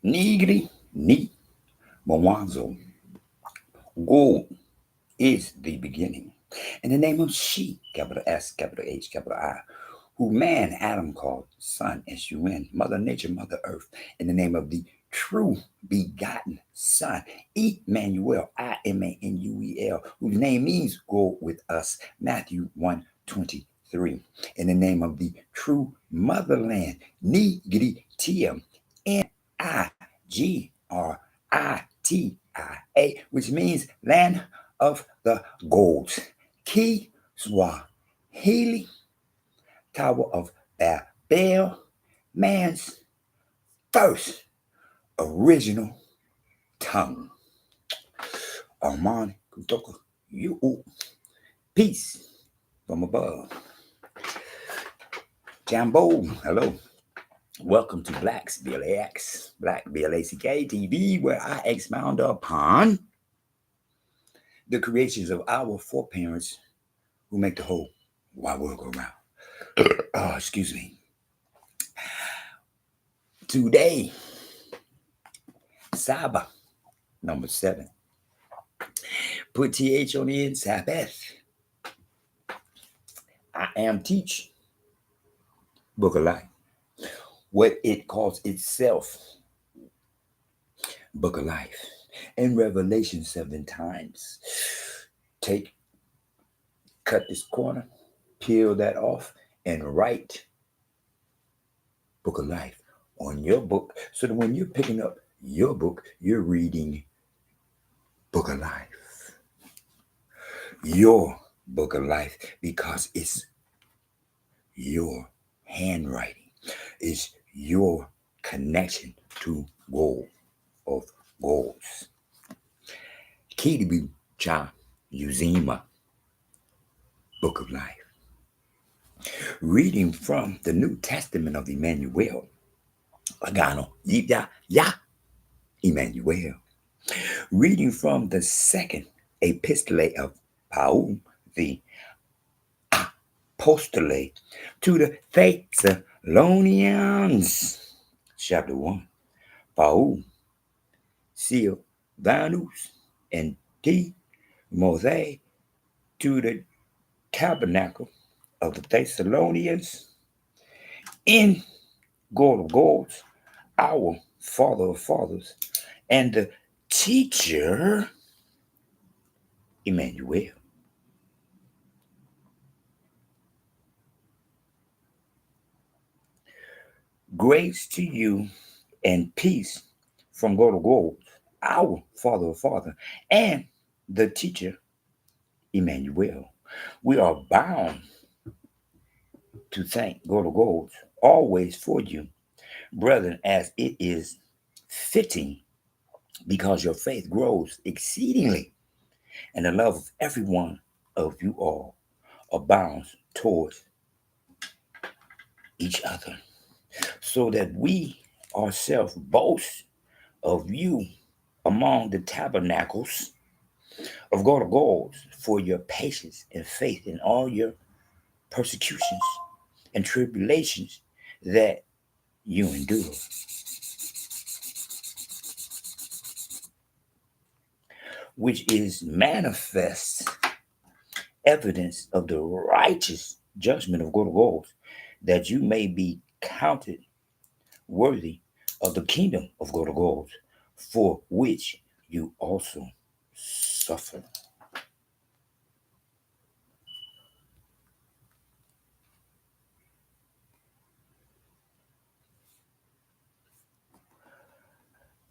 Nigri ni Mawanzo. Gold is the beginning. In the name of she, capital S, capital H, capital I, who man Adam called son, S-U-N, Mother Nature, Mother Earth, in the name of the true begotten Son, Emmanuel, Imanuel, whose name means go with us, Matthew 1:23, in the name of the true motherland, Nigritia, Nigratia, which means land of the golds, Ki Swahili, Tower of Babel, man's first original tongue. Armani Kutoka, you peace from above. Jambo, hello. Welcome to Blacks, B-L-A-X, Black, B-L-A-C-K TV, where I expound upon the creations of our foreparents who make the whole wide world go round. Excuse me. Today, Saba, number 7. Put TH on the end, Sabbath. I am teach, book of life. What it calls itself, book of life. In Revelation 7 times. Cut this corner, peel that off, and write book of life on your book, so that when you're picking up your book, you're reading book of life. Your book of life, because it's your handwriting. It's your connection to gold of golds. Kiribu Cha Uzima, book of life. Reading from the New Testament of Emmanuel, Agano, Jipya, Imanuel. Reading from the second Epistle of Paul, the Apostle to the Thessalonians, chapter 1. Paul, Silvanus, and Timothy to the tabernacle of the Thessalonians in God of gods, our Father of fathers, and the teacher, Emmanuel. Grace to you and peace from God of gods, our Father of fathers, and the teacher, Emmanuel. We are bound to thank God of gods always for you, brethren, as it is fitting, because your faith grows exceedingly, and the love of every one of you all abounds towards each other, so that we ourselves boast of you among the tabernacles of God of gods for your patience and faith in all your persecutions and tribulations that you endure, which is manifest evidence of the righteous judgment of God of gods, that you may be counted worthy of the kingdom of God of gods, for which you also suffer.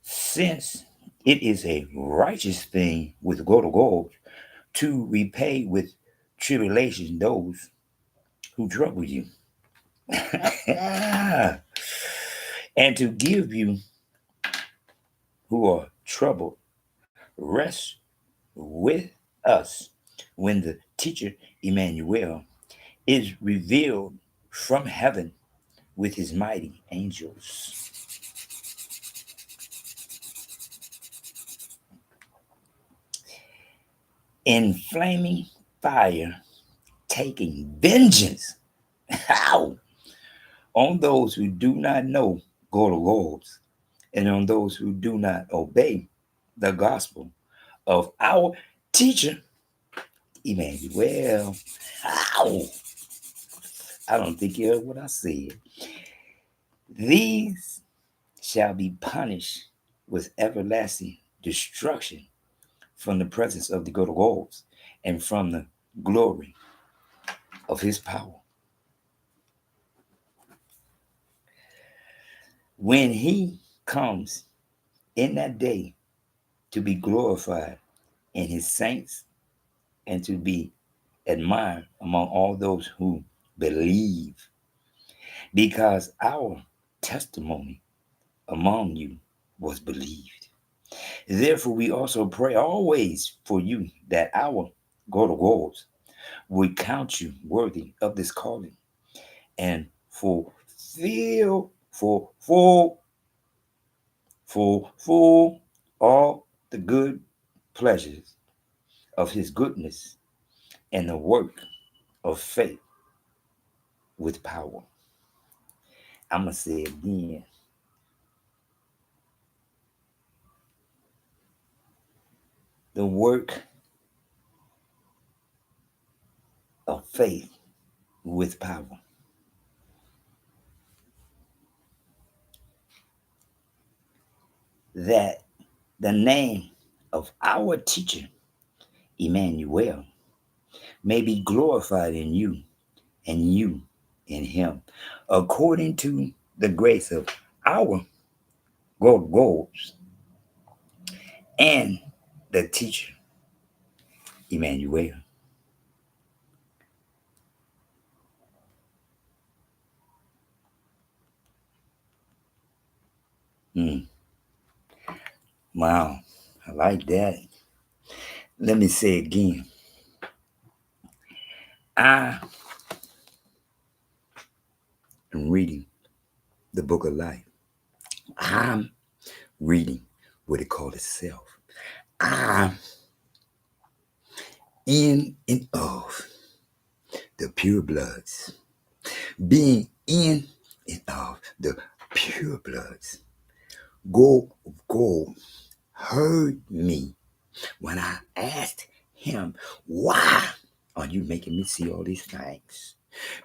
Since it is a righteous thing with God of gods to repay with tribulation those who trouble you, and to give you who are troubled rest with us when the teacher Emmanuel is revealed from heaven with his mighty angels. In flaming fire, taking vengeance how on those who do not know God of gods, and on those who do not obey the gospel of our teacher, Emmanuel. Ow! I don't think you heard what I said. These shall be punished with everlasting destruction from the presence of the God and from the glory of his power. When he comes in that day to be glorified in his saints and to be admired among all those who believe, because our testimony among you was believed. Therefore, we also pray always for you that our God of gods would count you worthy of this calling and fulfill all the good pleasures of his goodness and the work of faith with power. I'm going to say it again. The work of faith with power. That the name of our teacher, Emmanuel, may be glorified in you and you in him, according to the grace of our goals and the teacher, Emmanuel. Wow, I like that. Let me say again. I am reading the book of life. I'm reading what it called itself. I'm in and of the pure bloods. Being in and of the pure bloods. God heard me when I asked him, why are you making me see all these things?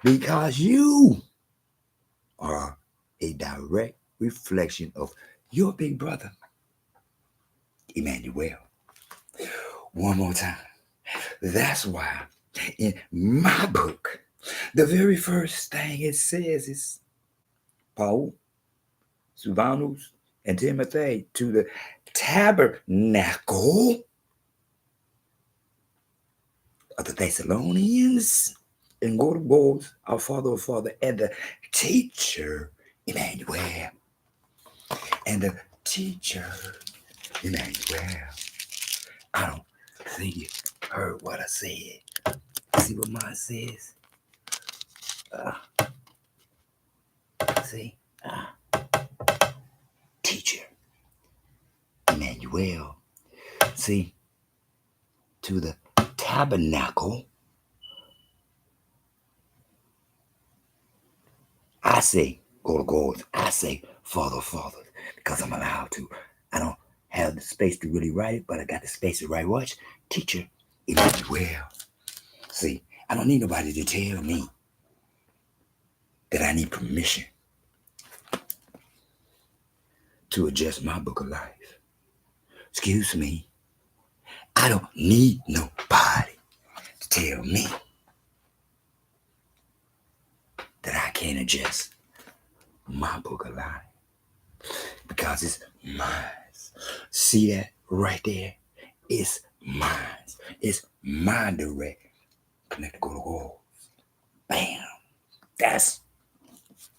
Because you are a direct reflection of your big brother, Emmanuel. One more time. That's why in my book, the very first thing it says is Paul, Silvanus, and Timothy to the tabernacle of the Thessalonians and God of gods, our Father, and the teacher, Emmanuel. And the teacher, Emmanuel. I don't think you heard what I said. See what mine says? See? Teacher, Emmanuel. See? To the tabernacle. I say, go to God. I say, Father, because I'm allowed to. I don't have the space to really write it, but I got the space to write what? Teacher, Emmanuel. See, I don't need nobody to tell me that I need permission to adjust my book of life. Excuse me. I don't need nobody to tell me that I can't adjust my book of life because it's mine. See that right there? It's mine. It's my direct connect to go to goals. Bam. That's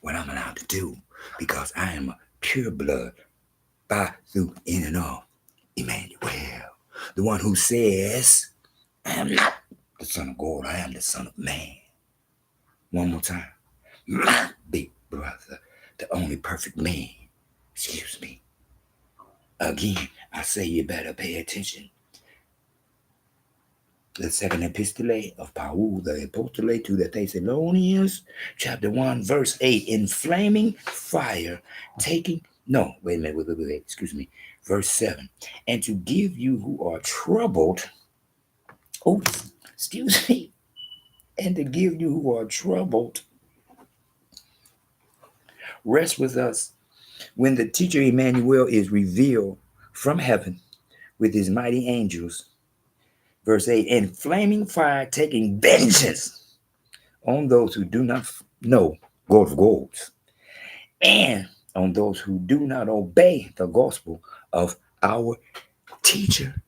what I'm allowed to do because I am a pure blood by, through, in, and of Emmanuel. The one who says, I am not the son of God, I am the son of man. One more time. My big brother, the only perfect man. Excuse me. Again, I say you better pay attention. The second epistle of Paul, the epistle to the Thessalonians, chapter 1, verse 8. In flaming fire, taking No, wait a minute, wait, excuse me. Verse 7. And to give you who are troubled, oh, excuse me, and to give you who are troubled, rest with us when the teacher Emmanuel is revealed from heaven with his mighty angels. Verse 8, and flaming fire taking vengeance on those who do not know God of gods, and on those who do not obey the gospel of our teacher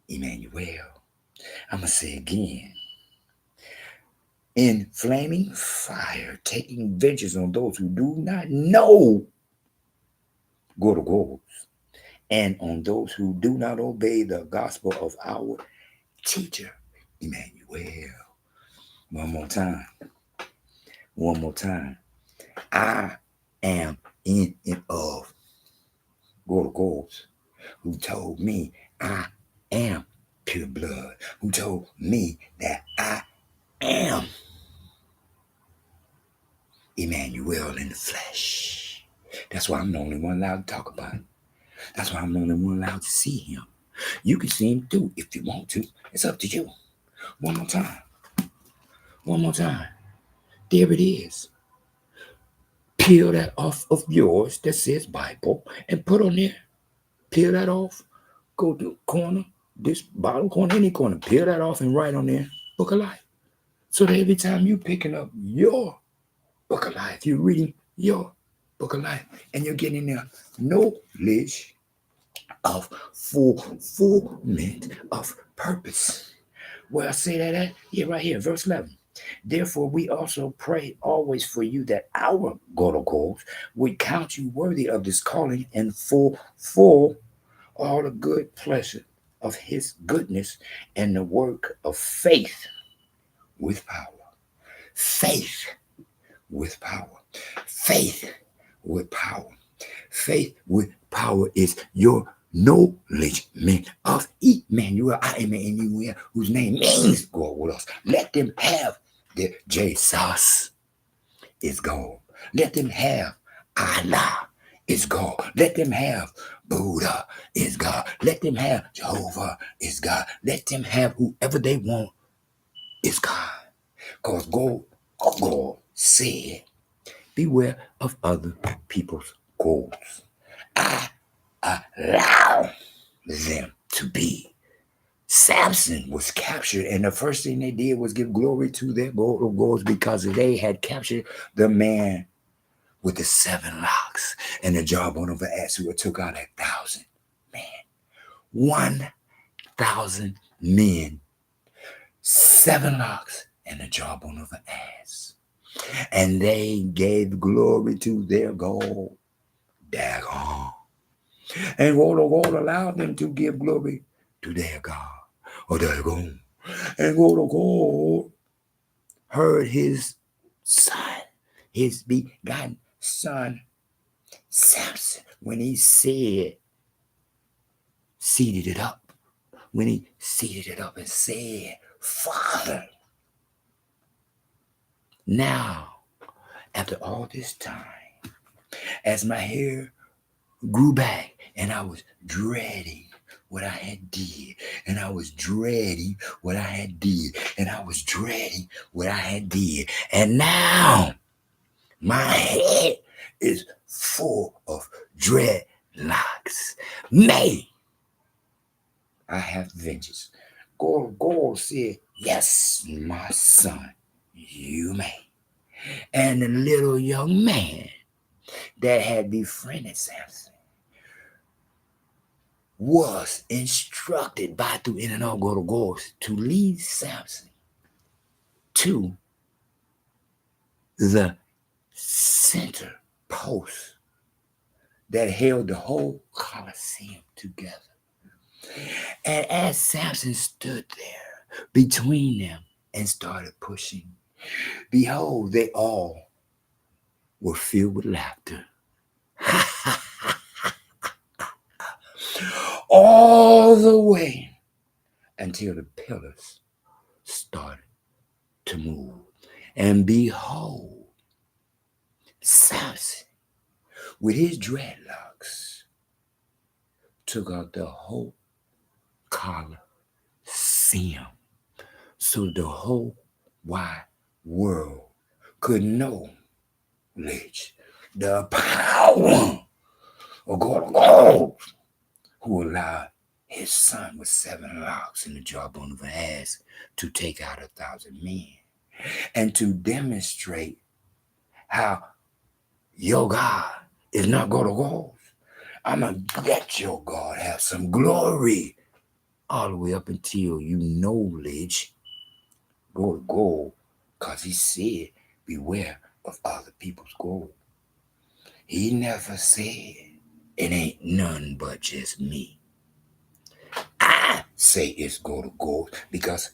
Emmanuel. I'm going to say again. In flaming fire, taking vengeance on those who do not know God of gods, and on those who do not obey the gospel of our teacher Emmanuel. One more time. One more time. I am in and of God of gods, who told me I am pure blood, who told me that I am Emmanuel in the flesh. That's why I'm the only one allowed to talk about it. That's why I'm the only one allowed to see him. You can see him too if you want to. It's up to you. One more time. One more time. There it is. Peel that off of yours that says Bible and put on there. Peel that off. Go to the corner, this bottom corner, any corner. Peel that off and write on there, Book of Life. So that every time you picking up your Book of Life, you're reading your Book of Life, and you're getting there knowledge of fulfillment of purpose. Where I say that at? Yeah, right here, verse 11. Therefore, we also pray always for you that our God of gods would count you worthy of this calling and fulfill all the good pleasure of his goodness and the work of faith with power. Faith with power. Faith with power. Faith with power is your knowledge of Emmanuel. I am Emmanuel, whose name means God with us. Let them have their Jesus is God. Let them have Allah is God. Let them have Buddha is God. Let them have Jehovah is God. Let them have whoever they want is God. Because God said, beware of other people's goals. I allow them to be. Samson was captured, and the first thing they did was give glory to their God of gods because they had captured the man with the 7 locks and the jawbone of an ass who took out 1,000 men. 1,000 men, 7 locks, and the jawbone of an ass. And they gave glory to their God, Dagon. And God allowed them to give glory to their God, or Dagon. And God heard his son, his begotten son, Samson, when he seated it up. When he seated it up and said, Father, now, after all this time, as my hair grew back and I was dreading what I had did, and I was dreading what I had did, and I was dreading what I had did, and now my head is full of dreadlocks. May I have vengeance. God said, yes, my son, you may. And the little young man that had befriended Samson was instructed by through in and out God to lead Samson to the center post that held the whole Colosseum together. And as Samson stood there between them and started pushing, behold, they all were filled with laughter. All the way until the pillars started to move. And behold, Samson with his dreadlocks, took out the whole Coliseum so the whole wide world could know the power of God, who allowed his son with 7 locks in the jawbone of an ass to take out 1,000 men, and to demonstrate how your God is not going to go. I'm going to let your God have some glory all the way up until you knowledge go to gold, because he said, beware of other people's gold. He never said, it ain't none but just me. I say it's go to gold because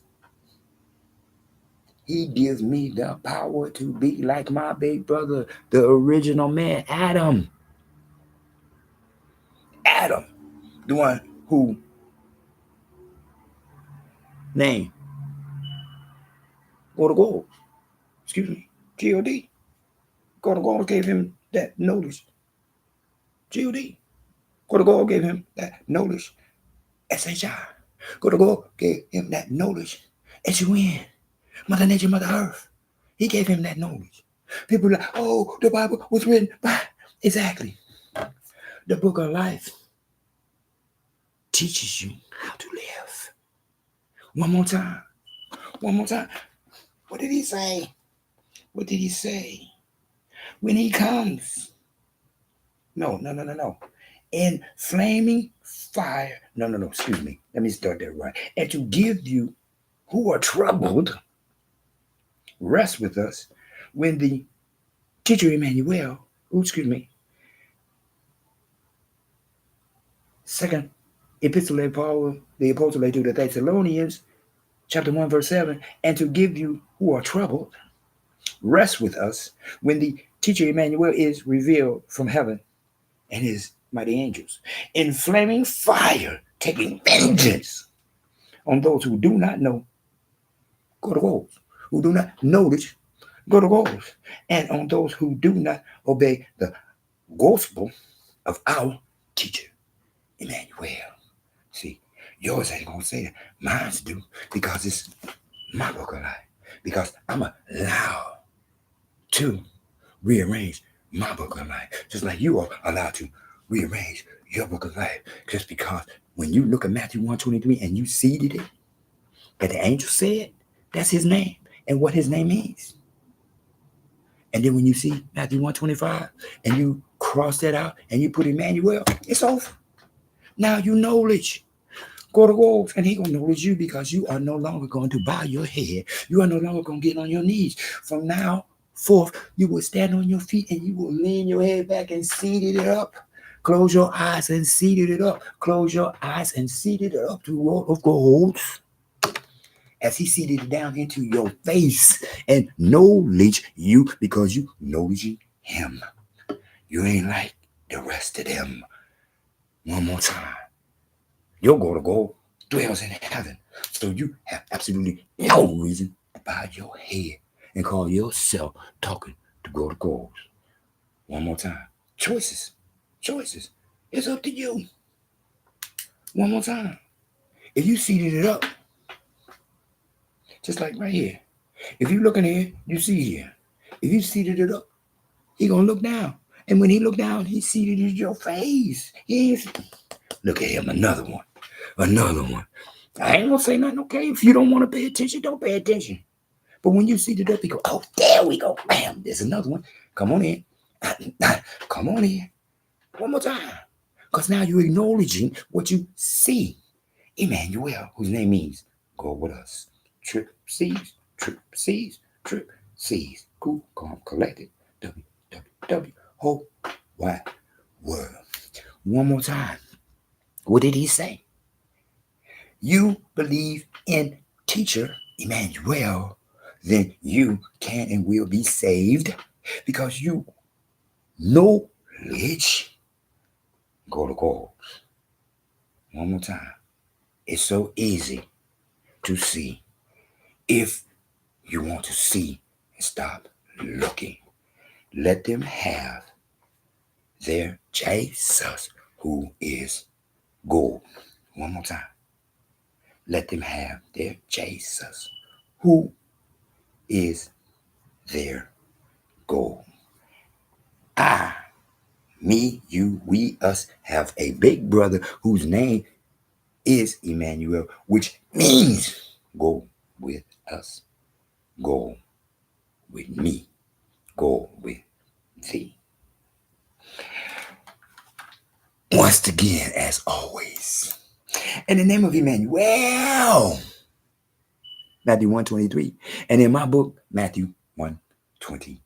he gives me the power to be like my big brother, the original man, Adam. Adam, the one who named go to gold. Excuse me, G-O-D. Go to gold gave him that knowledge. G-O-D. Go to gold gave him that knowledge. S-H-I. Go to gold gave him that knowledge. S-U-N. Mother Nature, Mother Earth. He gave him that knowledge. People are like, oh, the Bible was written by. Exactly. The book of life teaches you how to live. One more time. One more time. What did he say? What did he say? When he comes. No. In flaming fire. No. Excuse me. Let me start that right. And to give you who are troubled rest with us when the teacher Emmanuel, second Epistle of Paul, the Apostle to the Thessalonians, chapter 1, verse 7, and to give you who are troubled rest with us when the teacher Emmanuel is revealed from heaven and his mighty angels in flaming fire, taking vengeance on those who do not know, go to goals, who do not knowledge, go to goals, and on those who do not obey the gospel of our teacher Emmanuel. See, yours ain't gonna say that. Mine's do, because it's my book of life. Because I'm allowed to rearrange my book of life, just like you are allowed to rearrange your book of life. Just because when you look at Matthew 1:23 and you seeded it, that the angel said, that's his name and what his name is. And then when you see Matthew 1:25 and you cross that out and you put Emmanuel, it's over. Now you knowledge. Go to goals, and he gonna knowledge you, because you are no longer going to bow your head. You are no longer gonna get on your knees. From now forth, you will stand on your feet and you will lean your head back and seated it up. Close your eyes and seated it up. Close your eyes and seated it up to roll of gold. As he seated it down into your face and knowledge you, because you knowledge him. You ain't like the rest of them. One more time. Your go to gold dwells in heaven. So you have absolutely no reason to bow your head and call yourself talking to go to gold. One more time. Choices. It's up to you. One more time. If you seated it up, just like right here. If you looking here, you see here. If you seated it up, he gonna look down. And when he look down, he seated in your face. Look at him, another one. I ain't gonna say nothing, okay? If you don't want to pay attention, don't pay attention. But when you seated up, he go, oh, there we go. Bam, there's another one. Come on in. Come on in. One more time. Because now you're acknowledging what you see. Emmanuel, whose name means go with us. Trip C's. Cool, calm, collected. WWW. Whole wide world. One more time. What did he say? You believe in teacher Emmanuel, then you can and will be saved, because you knowledge go to goals. One more time. It's so easy to see if you want to see and stop looking. Let them have their Jesus, who is gold. One more time. Let them have their Jesus, who is their goal. I, me, you, we, us have a big brother whose name is Imanuel, which means go with us, go with me, go with thee. Once again, as always, in the name of Emmanuel, Matthew 1:23, and in my book, Matthew 1:25.